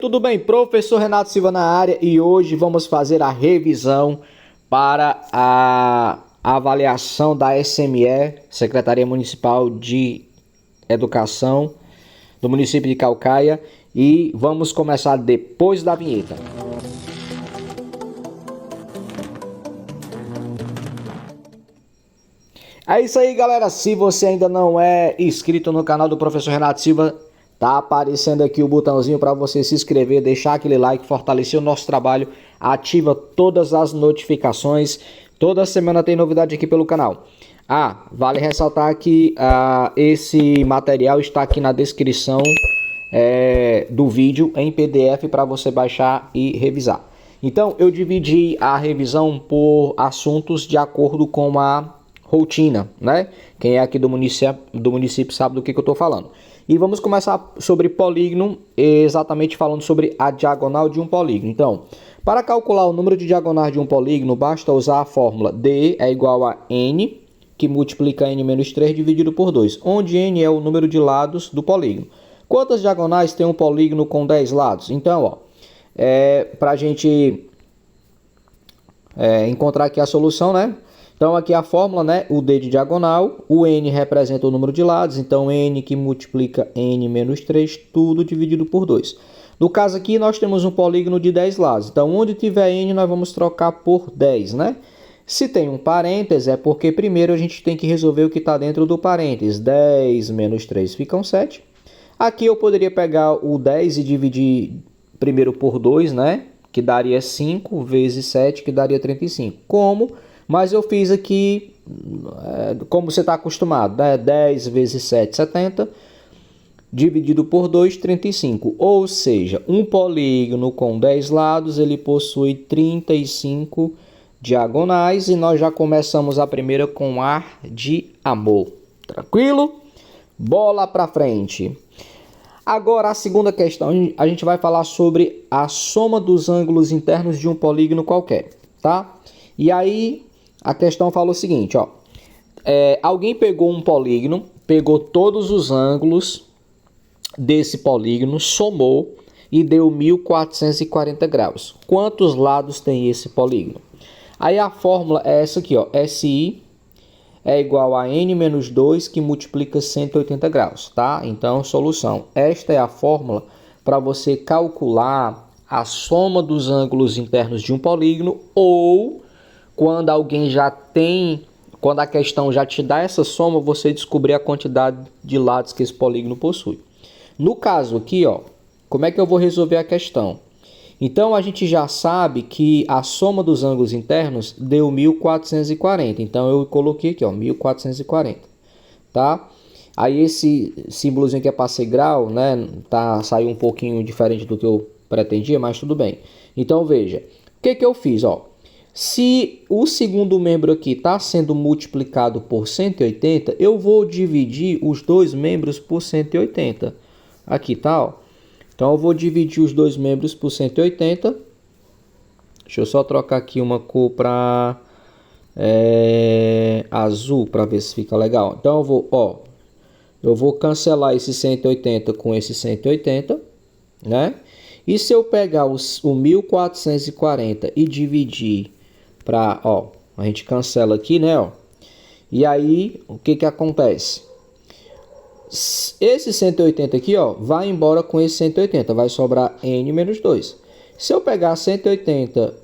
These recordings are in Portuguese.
Tudo bem, professor Renato Silva na área e hoje vamos fazer a revisão para a avaliação da SME, Secretaria Municipal de Educação do município de Caucaia, e vamos começar depois da vinheta. É isso aí, galera. Se você ainda não é inscrito no canal do professor Renato Silva, tá aparecendo aqui o botãozinho para você se inscrever, deixar aquele like, fortalecer o nosso trabalho, ativa todas as notificações. Toda semana tem novidade aqui pelo canal. Vale ressaltar que esse material está aqui na descrição do vídeo em PDF para você baixar e revisar. Então, eu dividi a revisão por assuntos de acordo com a rotina, né? Quem é aqui do município sabe do que eu estou falando. E vamos começar sobre polígono, exatamente falando sobre a diagonal de um polígono. Então, para calcular o número de diagonais de um polígono, basta usar a fórmula D é igual a N, que multiplica N menos 3 dividido por 2, onde N é o número de lados do polígono. Quantas diagonais tem um polígono com 10 lados? Então, para a gente encontrar aqui a solução, né? Então aqui a fórmula, né? O D de diagonal, o N representa o número de lados, então N que multiplica N menos 3, tudo dividido por 2. No caso aqui nós temos um polígono de 10 lados, então onde tiver N nós vamos trocar por 10, né? Se tem um parênteses é porque primeiro a gente tem que resolver o que está dentro do parênteses. 10 menos 3 ficam 7. Aqui eu poderia pegar o 10 e dividir primeiro por 2, né? Que daria 5 vezes 7, que daria 35. Mas eu fiz aqui, como você está acostumado, né? 10 vezes 7, 70, dividido por 2, 35. Ou seja, um polígono com 10 lados, ele possui 35 diagonais. E nós já começamos a primeira com ar de amor. Tranquilo? Bola para frente. Agora, a segunda questão, a gente vai falar sobre a soma dos ângulos internos de um polígono qualquer, tá? E aí, a questão fala o seguinte, alguém pegou um polígono, pegou todos os ângulos desse polígono, somou e deu 1440 graus. Quantos lados tem esse polígono? Aí a fórmula é essa aqui, SI é igual a N menos 2 que multiplica 180 graus, tá? Então, solução. Esta é a fórmula para você calcular a soma dos ângulos internos de um polígono, ou quando a questão já te dá essa soma, você descobrir a quantidade de lados que esse polígono possui. No caso aqui, como é que eu vou resolver a questão? Então, a gente já sabe que a soma dos ângulos internos deu 1440. Então, eu coloquei aqui, 1440, tá? Aí, esse símbolozinho que é para ser grau, né? Saiu um pouquinho diferente do que eu pretendia, mas tudo bem. Então, veja, o que eu fiz, Se o segundo membro aqui está sendo multiplicado por 180, eu vou dividir os dois membros por 180. Aqui, tá, Então, eu vou dividir os dois membros por 180. Deixa eu só trocar aqui uma cor para azul, para ver se fica legal. Então, eu vou cancelar esse 180 com esse 180, né? E se eu pegar o 1440 e dividir para, a gente cancela aqui, né, E aí, o que acontece? Esse 180 aqui, vai embora com esse 180, vai sobrar N menos 2. Se eu pegar 180,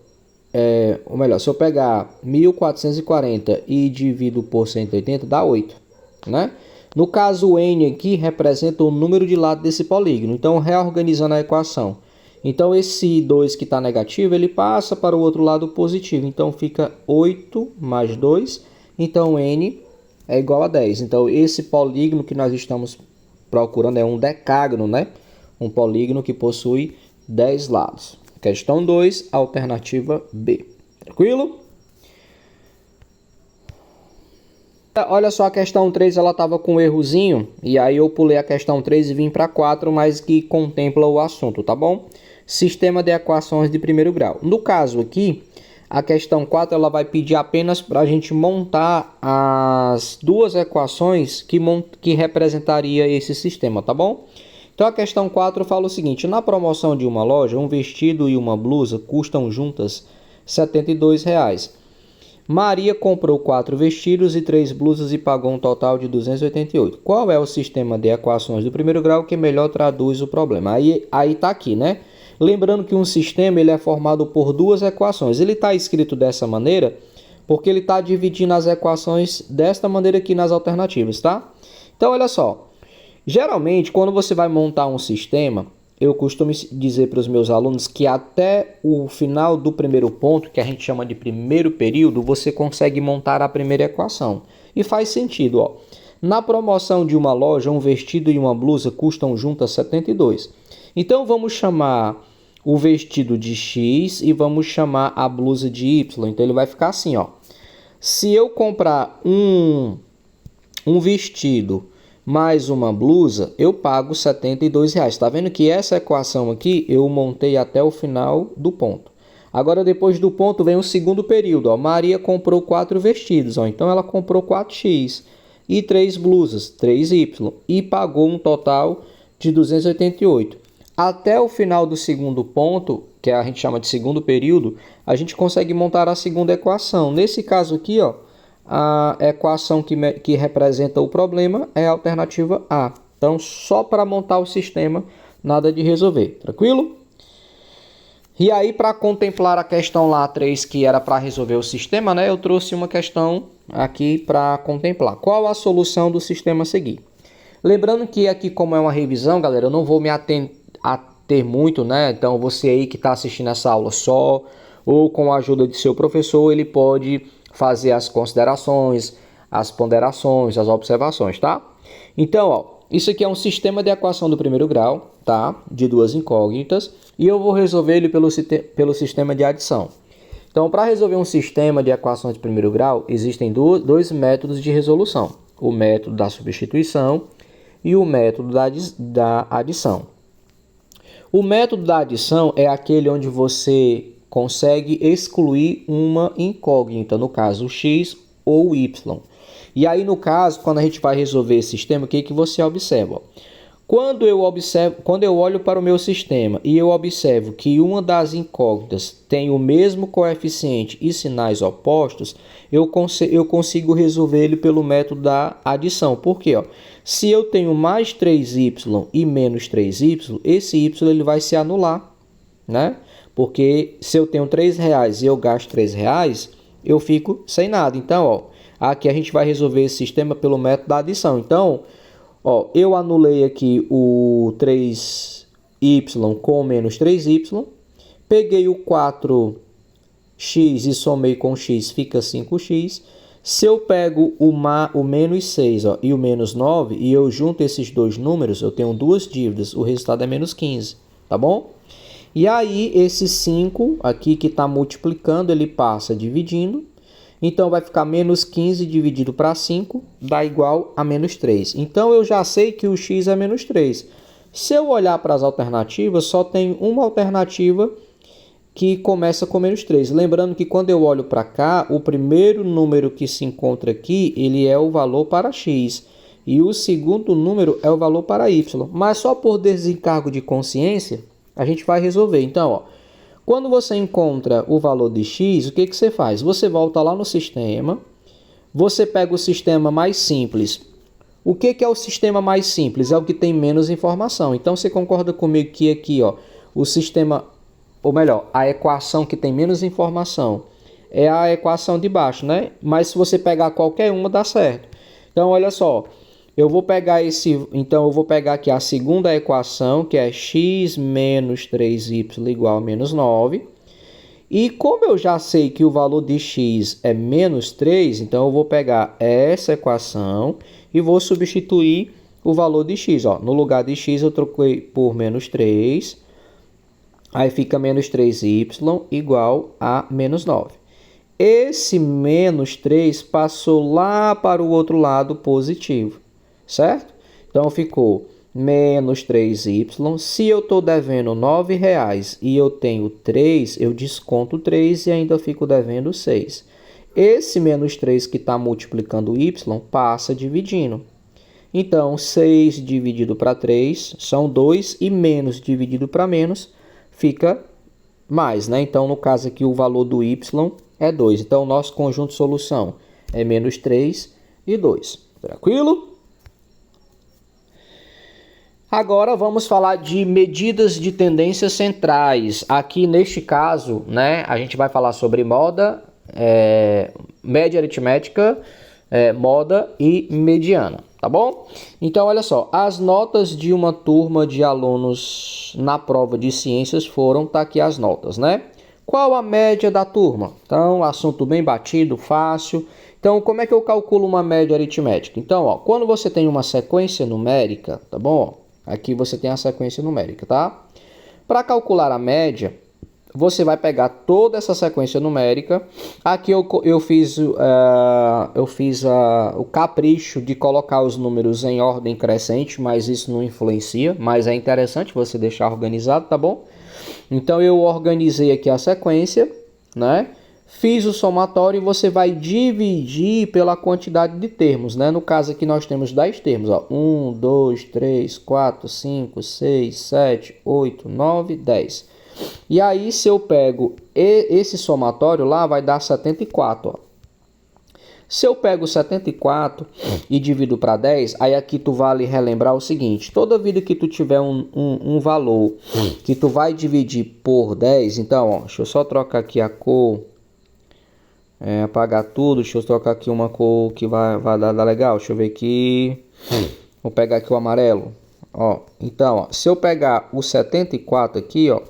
se eu pegar 1440 e divido por 180, dá 8, né? No caso, o N aqui representa o número de lados desse polígono. Então, reorganizando a equação. Então, esse 2 que está negativo, ele passa para o outro lado positivo. Então, fica 8 mais 2. Então, N é igual a 10. Então, esse polígono que nós estamos procurando é um decágono, né? Um polígono que possui 10 lados. Questão 2, alternativa B. Tranquilo? Olha só, a questão 3, ela estava com um errozinho. E aí eu pulei a questão 3 e vim para 4, mas que contempla o assunto, tá bom? Sistema de equações de primeiro grau. No caso aqui, a questão 4 ela vai pedir apenas para a gente montar as duas equações que representaria esse sistema, tá bom? Então a questão 4 fala o seguinte: na promoção de uma loja, um vestido e uma blusa custam juntas R$ 72. Maria comprou 4 vestidos e 3 blusas e pagou um total de 288. Qual é o sistema de equações do primeiro grau que melhor traduz o problema? Aí tá aqui, né? Lembrando que um sistema ele é formado por duas equações. Ele está escrito dessa maneira porque ele está dividindo as equações desta maneira aqui nas alternativas, tá? Então, olha só. Geralmente, quando você vai montar um sistema, eu costumo dizer para os meus alunos que até o final do primeiro ponto, que a gente chama de primeiro período, você consegue montar a primeira equação. E faz sentido, ó. Na promoção de uma loja, um vestido e uma blusa custam juntas 72. Então, vamos chamar o vestido de X e vamos chamar a blusa de Y. Então, ele vai ficar assim, ó. Se eu comprar um vestido mais uma blusa, eu pago R$ 72. Está vendo que essa equação aqui eu montei até o final do ponto. Agora, depois do ponto, vem o segundo período. Ó. Maria comprou 4 vestidos. Ó. Então, ela comprou 4x e 3 blusas, 3y, e pagou um total de 288. Até o final do segundo ponto, que a gente chama de segundo período, a gente consegue montar a segunda equação. Nesse caso aqui, ó, a equação que representa o problema é a alternativa A. Então, só para montar o sistema, nada de resolver. Tranquilo? E aí, para contemplar a questão lá 3, que era para resolver o sistema, né, eu trouxe uma questão aqui para contemplar. Qual a solução do sistema a seguir? Lembrando que aqui, como é uma revisão, galera, eu não vou me ater muito, né? Então, você aí que está assistindo essa aula só, ou com a ajuda de seu professor, ele pode fazer as considerações, as ponderações, as observações, tá? Então, ó, isso aqui é um sistema de equação do primeiro grau, tá? De duas incógnitas, e eu vou resolver ele pelo sistema de adição. Então, para resolver um sistema de equações de primeiro grau, existem dois métodos de resolução. O método da substituição e o método da adição. O método da adição é aquele onde você consegue excluir uma incógnita, no caso x ou y. E aí, no caso, quando a gente vai resolver esse sistema, o que você observa? Quando eu olho para o meu sistema e eu observo que uma das incógnitas tem o mesmo coeficiente e sinais opostos, eu consigo resolver ele pelo método da adição. Por quê? Ó, se eu tenho mais 3y e menos 3y, esse y ele vai se anular, né? Porque se eu tenho R$3 e eu gasto R$3, eu fico sem nada. Então, ó, aqui a gente vai resolver esse sistema pelo método da adição. Então, ó, eu anulei aqui o 3y com menos 3y. Peguei o 4x e somei com x, fica 5x. Se eu pego o menos 6, ó, e o menos 9, e eu junto esses dois números, eu tenho duas dívidas. O resultado é menos 15, tá bom? E aí, esse 5 aqui que está multiplicando, ele passa dividindo. Então, vai ficar menos 15 dividido para 5, dá igual a menos 3. Então, eu já sei que o x é menos 3. Se eu olhar para as alternativas, só tem uma alternativa que começa com menos 3. Lembrando que quando eu olho para cá, o primeiro número que se encontra aqui, ele é o valor para x. E o segundo número é o valor para y. Mas só por desencargo de consciência, a gente vai resolver. Então, ó, quando você encontra o valor de x, o que você faz? Você volta lá no sistema, você pega o sistema mais simples. O que é o sistema mais simples? É o que tem menos informação. Então, você concorda comigo que aqui, ó, o sistema, ou melhor, a equação que tem menos informação é a equação de baixo, né? Mas se você pegar qualquer uma, dá certo. Então, olha só. Eu vou pegar aqui a segunda equação, que é x menos 3y igual a menos 9. E como eu já sei que o valor de x é menos 3, então eu vou pegar essa equação e vou substituir o valor de x. Ó. No lugar de x eu troquei por menos 3, aí fica menos 3y igual a menos 9. Esse menos 3 passou lá para o outro lado positivo. Certo? Então, ficou menos 3y. Se eu estou devendo R$9 e eu tenho 3, eu desconto 3 e ainda fico devendo 6. Esse menos 3 que está multiplicando y passa dividindo. Então, 6 dividido para 3 são 2 e menos dividido para menos fica mais, né? Então, no caso aqui, o valor do y é 2. Então, o nosso conjunto de solução é menos 3 e 2. Tranquilo? Agora vamos falar de medidas de tendências centrais. Aqui neste caso, né, a gente vai falar sobre moda, média aritmética, moda e mediana, tá bom? Então, olha só, as notas de uma turma de alunos na prova de ciências foram, tá aqui as notas, né? Qual a média da turma? Então, assunto bem batido, fácil. Então, como é que eu calculo uma média aritmética? Então, ó, quando você tem uma sequência numérica, tá bom? Aqui você tem a sequência numérica, tá? Para calcular a média, você vai pegar toda essa sequência numérica. Aqui eu fiz o capricho de colocar os números em ordem crescente, mas isso não influencia, mas é interessante você deixar organizado, tá bom? Então eu organizei aqui a sequência, né? Fiz o somatório e você vai dividir pela quantidade de termos, né? No caso aqui nós temos 10 termos, ó. 1, 2, 3, 4, 5, 6, 7, 8, 9, 10. E aí se eu pego esse somatório lá, vai dar 74, ó. Se eu pego 74 e divido para 10, aí aqui tu vale relembrar o seguinte: toda vida que tu tiver um valor que tu vai dividir por 10, então, ó, deixa eu só trocar aqui a cor, apagar tudo, deixa eu trocar aqui uma cor que vai dar legal, deixa eu ver aqui, vou pegar aqui o amarelo, ó, então, ó, se eu pegar o 74 aqui, ó,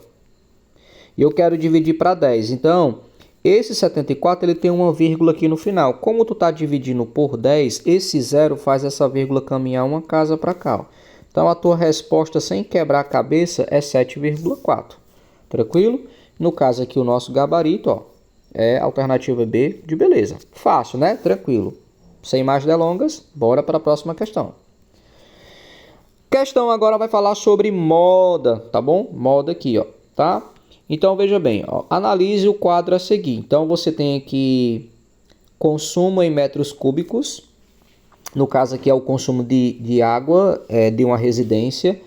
e eu quero dividir para 10, então, esse 74 ele tem uma vírgula aqui no final. Como tu está dividindo por 10, esse zero faz essa vírgula caminhar uma casa para cá, ó. Então, a tua resposta sem quebrar a cabeça é 7,4. Tranquilo? No caso aqui, o nosso gabarito, ó, é a alternativa B de beleza. Fácil, né? Tranquilo. Sem mais delongas, bora para a próxima questão. Questão agora vai falar sobre moda, tá bom? Moda aqui, ó, tá? Então, veja bem, ó, analise o quadro a seguir. Então, você tem aqui consumo em metros cúbicos. No caso aqui é o consumo de água de uma residência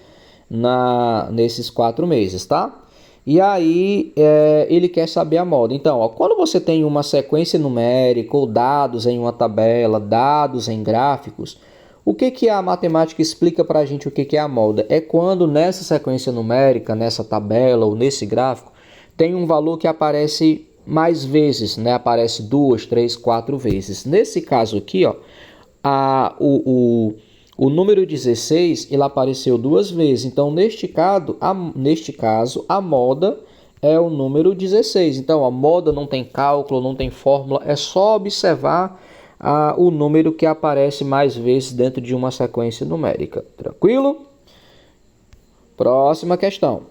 nesses 4 meses, tá? E aí, ele quer saber a moda. Então, ó, quando você tem uma sequência numérica ou dados em uma tabela, dados em gráficos, o que a matemática explica para a gente o que é a moda? É quando nessa sequência numérica, nessa tabela ou nesse gráfico, tem um valor que aparece mais vezes, né? Aparece 2, 3, 4 vezes. Nesse caso aqui, ó, o número 16 ele apareceu 2 vezes. Então, neste caso, a moda é o número 16. Então, a moda não tem cálculo, não tem fórmula, é só observar o número que aparece mais vezes dentro de uma sequência numérica. Tranquilo? Próxima questão.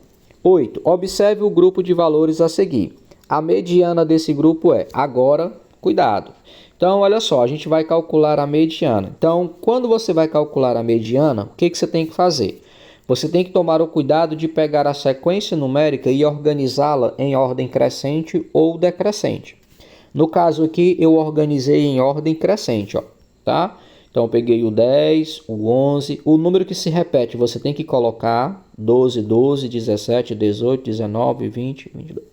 8. Observe o grupo de valores a seguir. A mediana desse grupo é, agora, cuidado. Então, olha só, a gente vai calcular a mediana. Então, quando você vai calcular a mediana, o que você tem que fazer? Você tem que tomar o cuidado de pegar a sequência numérica e organizá-la em ordem crescente ou decrescente. No caso aqui, eu organizei em ordem crescente, ó, tá? Então, eu peguei o 10, o 11, o número que se repete, você tem que colocar 12, 12, 17, 18, 19, 20, 22.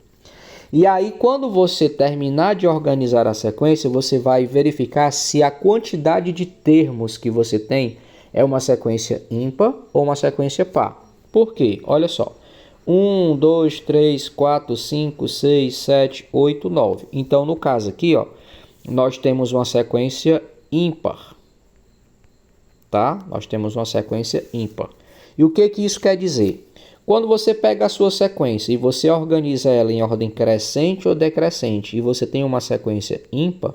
E aí, quando você terminar de organizar a sequência, você vai verificar se a quantidade de termos que você tem é uma sequência ímpar ou uma sequência par. Por quê? Olha só. 1, 2, 3, 4, 5, 6, 7, 8, 9. Então, no caso aqui, ó, nós temos uma sequência ímpar. Tá? Nós temos uma sequência ímpar. E o que isso quer dizer? Quando você pega a sua sequência e você organiza ela em ordem crescente ou decrescente e você tem uma sequência ímpar,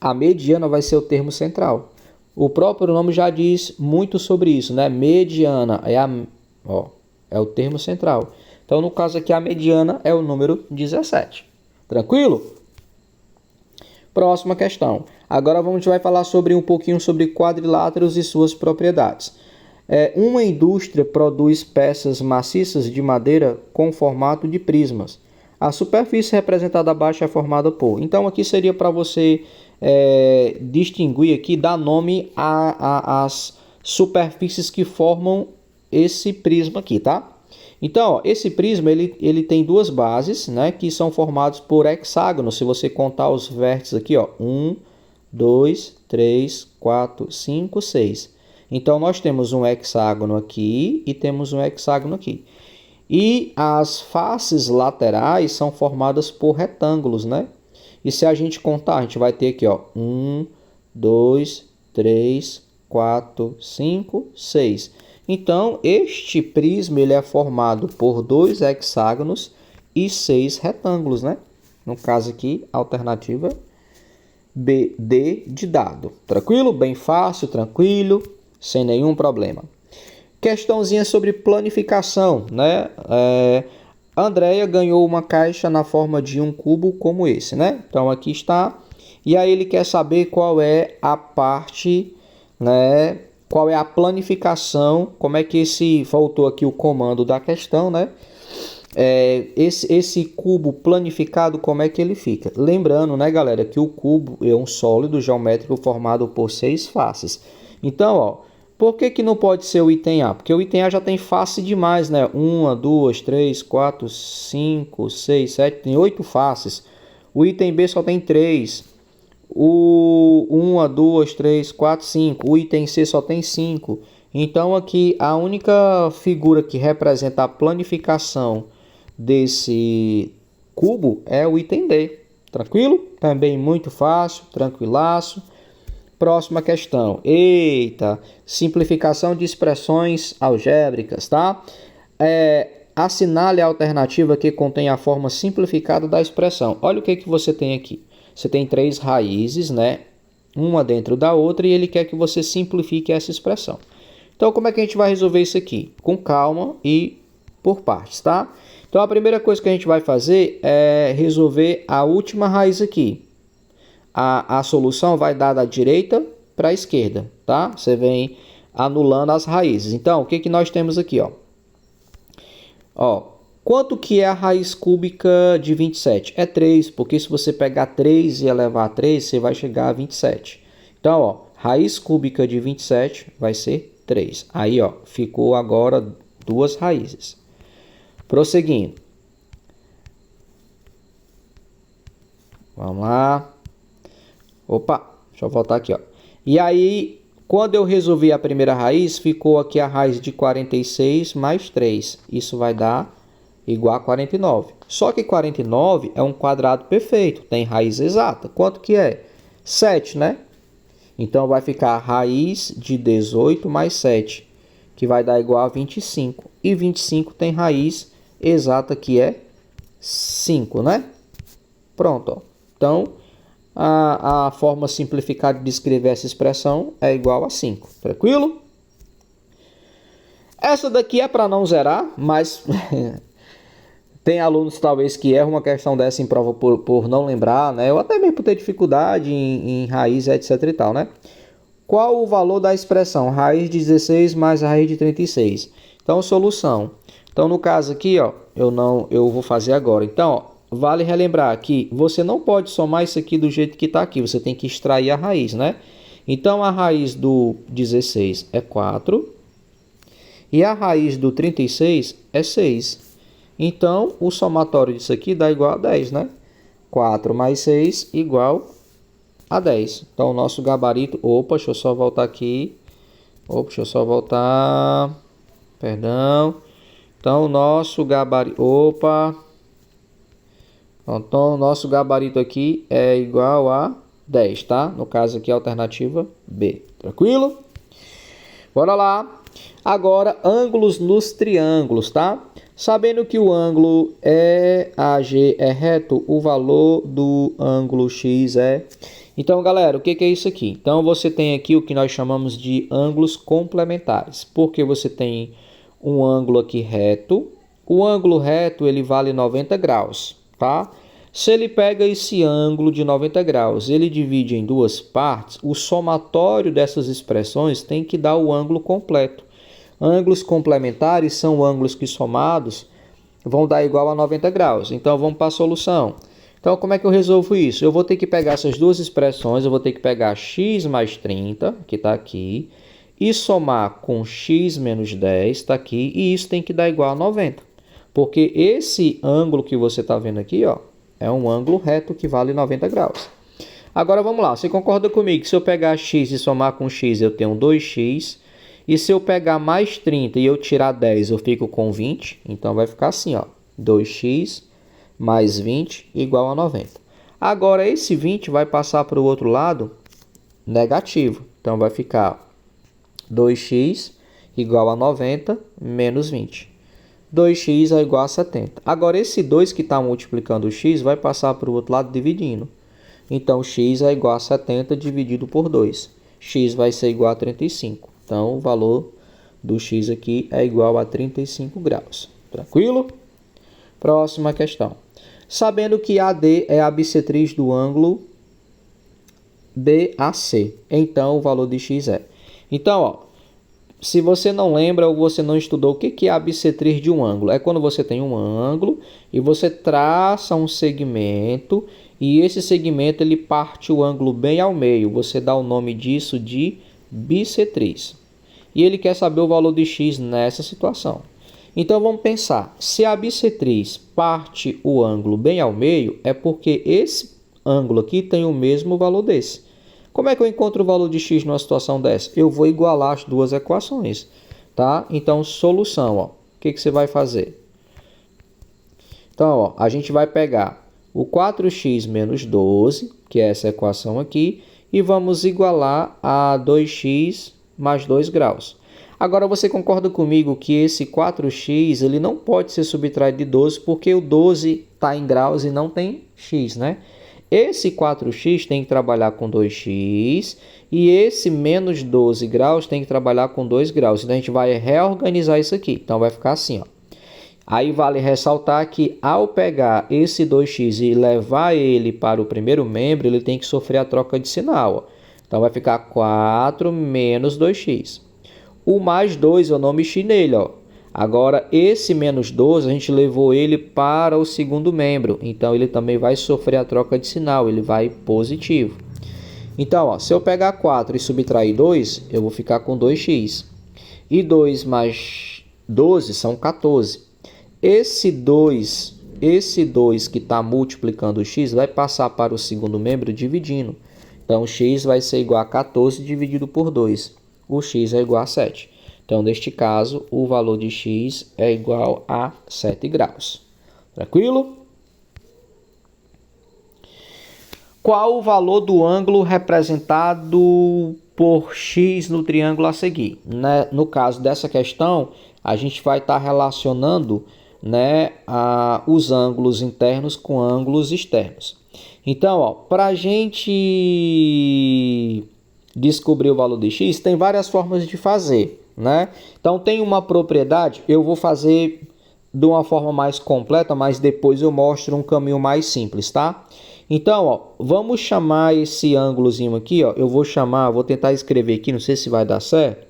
a mediana vai ser o termo central. O próprio nome já diz muito sobre isso, né? Mediana é o termo central. Então, no caso aqui, a mediana é o número 17. Tranquilo? Próxima questão. Agora a gente vai falar um pouquinho sobre quadriláteros e suas propriedades. Uma indústria produz peças maciças de madeira com formato de prismas. A superfície representada abaixo é formada por... Então, aqui seria para você distinguir aqui, dar nome às superfícies que formam esse prisma aqui, tá? Então, ó, esse prisma ele tem duas bases, né, que são formados por hexágonos. Se você contar os vértices aqui, ó, 1, 2, 3, 4, 5, 6. Então, nós temos um hexágono aqui e temos um hexágono aqui. E as faces laterais são formadas por retângulos, né? E se a gente contar, a gente vai ter aqui, ó, 1, 2, 3, 4, 5, 6. Então, este prisma ele é formado por 2 hexágonos e 6 retângulos, né? No caso aqui, alternativa B, D de dado. Tranquilo? Bem fácil, tranquilo, sem nenhum problema. Questãozinha sobre planificação, né? A Andrea ganhou uma caixa na forma de um cubo como esse, né? Então, aqui está. E aí ele quer saber qual é a parte, né? Qual é a planificação, como é que voltou aqui o comando da questão, né? Esse cubo planificado, como é que ele fica? Lembrando, né, galera, que o cubo é um sólido geométrico formado por 6 faces. Então, ó, por que não pode ser o item A? Porque o item A já tem face demais, né? 1, 2, 3, 4, 5, 6, 7, tem 8 faces. O item B só tem 3. O 1, 2, 3, 4, 5. O item C só tem 5. Então aqui a única figura que representa a planificação desse cubo é o item D. Tranquilo? Também muito fácil, tranquilaço. Próxima questão. Eita, simplificação de expressões algébricas, tá? Assinale a alternativa que contém a forma simplificada da expressão. Olha o que você tem aqui. Você tem 3 raízes, né? Uma dentro da outra, e ele quer que você simplifique essa expressão. Então, como é que a gente vai resolver isso aqui? Com calma e por partes, tá? Então, a primeira coisa que a gente vai fazer é resolver a última raiz aqui. A solução vai dar da direita para a esquerda, tá? Você vem anulando as raízes. Então, o que nós temos aqui, ó? Quanto que é a raiz cúbica de 27? É 3, porque se você pegar 3 e elevar a 3, você vai chegar a 27. Então, ó, raiz cúbica de 27 vai ser 3. Aí, ó, ficou agora 2 raízes. Prosseguindo. Vamos lá. Opa, deixa eu voltar aqui, ó. E aí, quando eu resolvi a primeira raiz, ficou aqui a raiz de 46 mais 3. Isso vai dar igual a 49. Só que 49 é um quadrado perfeito, tem raiz exata. Quanto que é? 7, né? Então, vai ficar a raiz de 18 mais 7, que vai dar igual a 25. E 25 tem raiz exata, que é 5, né? Pronto, ó. Então, a forma simplificada de escrever essa expressão é igual a 5. Tranquilo? Essa daqui é para não zerar, mas tem alunos talvez que erram uma questão dessa em prova por não lembrar, né? Ou até mesmo por ter dificuldade em raiz, etc e tal, né? Qual o valor da expressão raiz de 16 mais raiz de 36? Então, solução. Então, no caso aqui, ó, eu vou fazer agora. Então, ó, vale relembrar que você não pode somar isso aqui do jeito que está aqui. Você tem que extrair a raiz, né? Então, a raiz do 16 é 4. E a raiz do 36 é 6. Então, o somatório disso aqui dá igual a 10, né? 4 mais 6 igual a 10. Então, o nosso gabarito... Opa, deixa eu só voltar aqui. Perdão. Então, o nosso gabarito... Então, o nosso gabarito aqui é igual a 10, tá? No caso aqui, a alternativa B. Tranquilo? Bora lá. Agora, ângulos nos triângulos, tá? Sabendo que o ângulo EAG é reto, o valor do ângulo X é... Então, galera, o que é isso aqui? Então, você tem aqui o que nós chamamos de ângulos complementares. Porque você tem um ângulo aqui reto. O ângulo reto, ele vale 90 graus, tá? Se ele pega esse ângulo de 90 graus, ele divide em duas partes, o somatório dessas expressões tem que dar o ângulo completo. Ângulos complementares são ângulos que somados vão dar igual a 90 graus. Então, vamos para a solução. Então, como é que eu resolvo isso? Eu vou ter que pegar essas duas expressões, eu vou ter que pegar x mais 30, que está aqui, e somar com x menos 10, está aqui, e isso tem que dar igual a 90. Porque esse ângulo que você está vendo aqui, ó, é um ângulo reto que vale 90 graus. Agora vamos lá, você concorda comigo que se eu pegar x e somar com x eu tenho 2x, e se eu pegar mais 30 e eu tirar 10 eu fico com 20, então vai ficar assim, ó, 2x mais 20 igual a 90. Agora esse 20 vai passar para o outro lado negativo, então vai ficar 2x igual a 90 menos 20. 2x é igual a 70. Agora esse 2 que está multiplicando o x vai passar para o outro lado dividindo. Então, x é igual a 70 dividido por 2. X vai ser igual a 35. Então, o valor do x aqui é igual a 35 graus. Tranquilo? Próxima questão. Sabendo que AD é a bissetriz do ângulo BAC, então o valor de x é. Então, ó, se você não lembra ou você não estudou, o que é a bissetriz de um ângulo? É quando você tem um ângulo e você traça um segmento e esse segmento ele parte o ângulo bem ao meio. Você dá o nome disso de bissetriz. E ele quer saber o valor de x nessa situação. Então vamos pensar, se a bissetriz parte o ângulo bem ao meio, é porque esse ângulo aqui tem o mesmo valor desse. Como é que eu encontro o valor de x numa situação dessa? Eu vou igualar as duas equações, tá? Então, solução, ó. O que você vai fazer? Então, ó, a gente vai pegar o 4x menos 12, que é essa equação aqui, e vamos igualar a 2x mais 2 graus. Agora, você concorda comigo que esse 4x ele não pode ser subtraído de 12, porque o 12 está em graus e não tem x, né? Esse 4x tem que trabalhar com 2x e esse menos 12 graus tem que trabalhar com 2 graus. Então, a gente vai reorganizar isso aqui. Então, vai ficar assim, ó. Aí, vale ressaltar que ao pegar esse 2x e levar ele para o primeiro membro, ele tem que sofrer a troca de sinal, ó. Então, vai ficar 4 menos 2x. O mais 2 eu não mexi nele, ó. Agora, esse menos 12, a gente levou ele para o segundo membro. Então, ele também vai sofrer a troca de sinal. Ele vai positivo. Então, ó, se eu pegar 4 e subtrair 2, eu vou ficar com 2x. E 2 mais 12 são 14. Esse 2 que está multiplicando o x vai passar para o segundo membro dividindo. Então, x vai ser igual a 14 dividido por 2. O x é igual a 7. Então, neste caso, o valor de x é igual a 7 graus. Tranquilo? Qual o valor do ângulo representado por x no triângulo a seguir? No caso dessa questão, a gente vai estar relacionando, né, os ângulos internos com ângulos externos. Então, para a gente descobrir o valor de x, tem várias formas de fazer, né? Então, tem uma propriedade, eu vou fazer de uma forma mais completa, mas depois eu mostro um caminho mais simples, tá? Então, ó, vamos chamar esse ângulozinho aqui, ó, vou tentar escrever aqui, não sei se vai dar certo.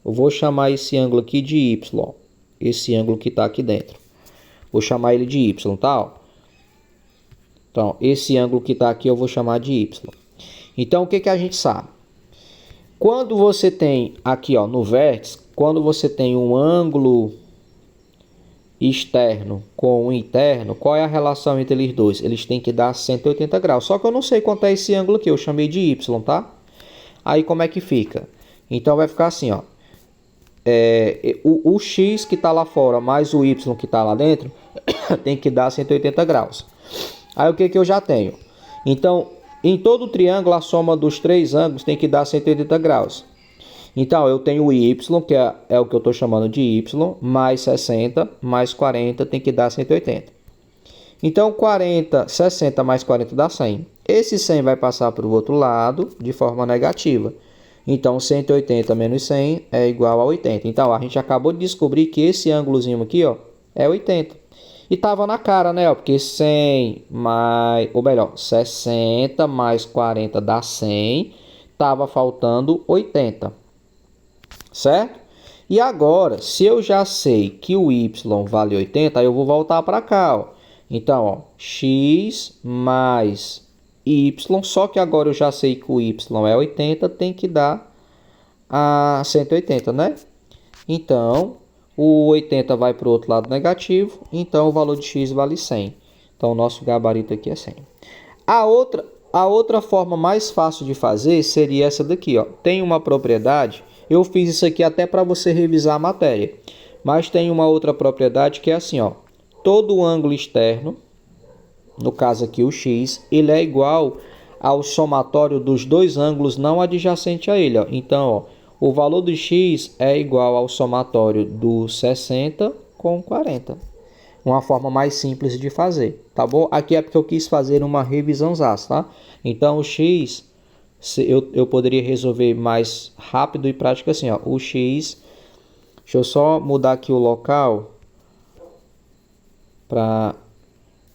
Eu vou chamar esse ângulo aqui de y, esse ângulo que está aqui dentro. Vou chamar ele de y, tá? Ó. Então, esse ângulo que está aqui eu vou chamar de y. Então, o que a gente sabe? Quando você tem aqui, ó, no vértice, quando você tem um ângulo externo com o interno, qual é a relação entre eles dois? Eles têm que dar 180 graus. Só que eu não sei quanto é esse ângulo aqui, eu chamei de y, tá? Aí como é que fica? Então vai ficar assim, ó. O x que está lá fora mais o y que está lá dentro tem que dar 180 graus. Aí o que eu já tenho? Então, em todo o triângulo, a soma dos três ângulos tem que dar 180 graus. Então, eu tenho o y, que é o que eu estou chamando de y, mais 60, mais 40, tem que dar 180. Então, 60 mais 40 dá 100. Esse 100 vai passar para o outro lado de forma negativa. Então, 180 menos 100 é igual a 80. Então, a gente acabou de descobrir que esse ângulozinho aqui, ó, é 80. E tava na cara, né? Ó, porque 100 mais... Ou melhor, 60 mais 40 dá 100. Tava faltando 80. Certo? E agora, se eu já sei que o y vale 80, aí eu vou voltar para cá, ó. Então, ó, x mais y, só que agora eu já sei que o y é 80, tem que dar a 180, né? Então, o 80 vai para o outro lado negativo, então o valor de x vale 100. Então, o nosso gabarito aqui é 100. A outra forma mais fácil de fazer seria essa daqui, ó. Tem uma propriedade, eu fiz isso aqui até para você revisar a matéria. Mas tem uma outra propriedade que é assim, ó. Todo ângulo externo, no caso aqui o x, ele é igual ao somatório dos dois ângulos não adjacentes a ele, ó. Então, ó, o valor do x é igual ao somatório do 60 com 40. Uma forma mais simples de fazer, tá bom? Aqui é porque eu quis fazer uma revisão, tá? Então, o x, eu poderia resolver mais rápido e prático assim, ó. O x, deixa eu só mudar aqui o local para...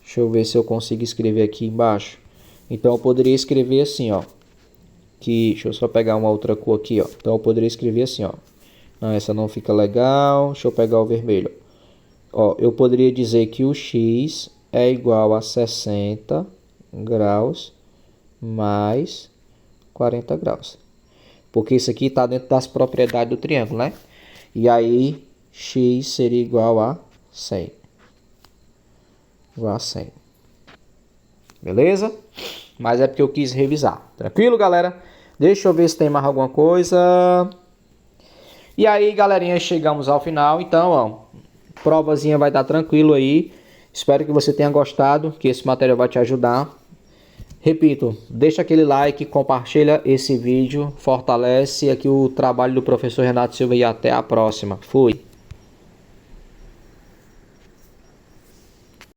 Deixa eu ver se eu consigo escrever aqui embaixo. Então, eu poderia escrever assim, ó. Deixa eu só pegar uma outra cor aqui, ó. Então, eu poderia escrever assim, ó. Não, essa não fica legal. Deixa eu pegar o vermelho. Ó, eu poderia dizer que o x é igual a 60 graus mais 40 graus. Porque isso aqui está dentro das propriedades do triângulo, né? E aí, x seria igual a 100. Igual a 100. Beleza? Mas é porque eu quis revisar. Tranquilo, galera? Deixa eu ver se tem mais alguma coisa. E aí, galerinha, chegamos ao final. Então, ó, provazinha vai dar tranquilo aí. Espero que você tenha gostado, que esse material vai te ajudar. Repito, deixa aquele like, compartilha esse vídeo, fortalece aqui o trabalho do professor Renato Silva e até a próxima. Fui!